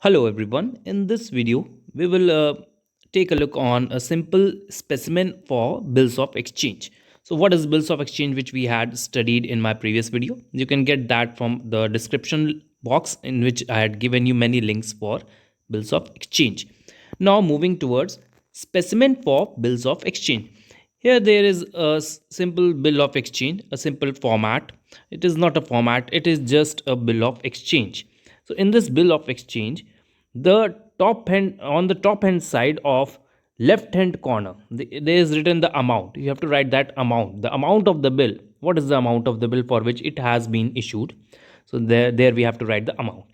Hello everyone. In this video, we will take a look on a simple specimen for bills of exchange. So what is bills of exchange which we had studied in my previous video? You can get that from the description box in which I had given you many links for bills of exchange. Now moving towards specimen for bills of exchange. Here there is a simple bill of exchange, a simple format. It is not a format, it is just a bill of exchange. So in this bill of exchange, the top hand on the top hand side of left hand corner, there is written the amount. You have to write that amount, the amount of the bill. What is the amount of the bill for which it has been issued? So there we have to write the amount.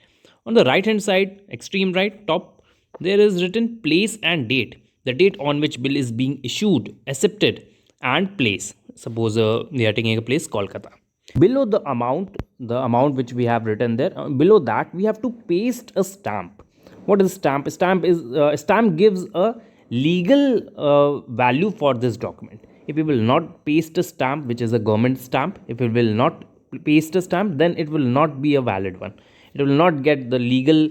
On the right hand side, extreme right top, there is written place and date, the date on which bill is being issued, accepted, and place. Suppose we are taking a place Kolkata. Below the amount which we have written there, below that we have to paste a stamp. What is stamp? Stamp gives a legal value for this document. If we will not paste a stamp which is a government stamp, if we will not paste a stamp, then it will not be a valid one. It will not get the legal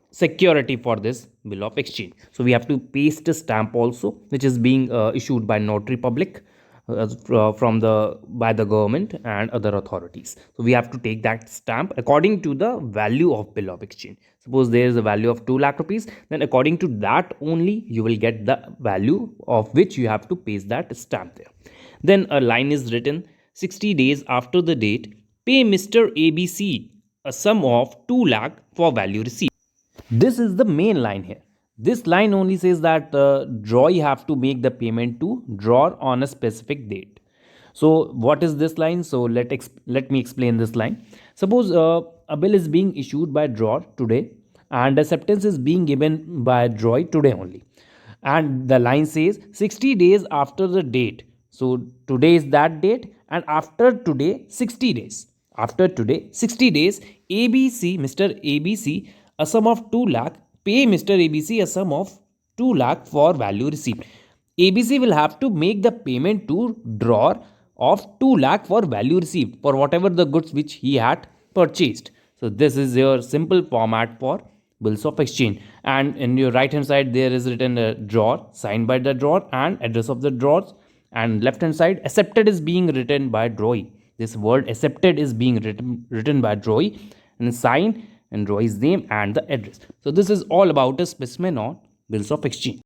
security for this bill of exchange. So we have to paste a stamp also, which is being issued by notary public, from the by the government and other authorities. So we have to take that stamp according to the value of bill of exchange. Suppose there is a value of 2 lakh rupees, then according to that only you will get the value of which you have to paste that stamp there. Then a line is written: 60 days after the date, pay Mr. ABC a sum of 2 lakh for value received. This is the main line here. This line only says that draw you have to make the payment to drawer on a specific date. So what is this line? So let me explain this line. Suppose a bill is being issued by drawer today and acceptance is being given by drawer today only, and the line says 60 days after the date. So today is that date, and after today 60 days, after today 60 days, ABC, Mr. ABC, a sum of 2 lakh, pay Mr. ABC a sum of 2 lakh for value received. ABC will have to make the payment to drawer of 2 lakh for value received for whatever the goods which he had purchased. So this is your simple format for bills of exchange. And in your right hand side there is written a drawer signed by the drawer and address of the drawers, and left hand side accepted is being written by drawer. This word accepted is being written by drawer and signed and drawer's name and the address. So this is all about a specimen on bills of exchange.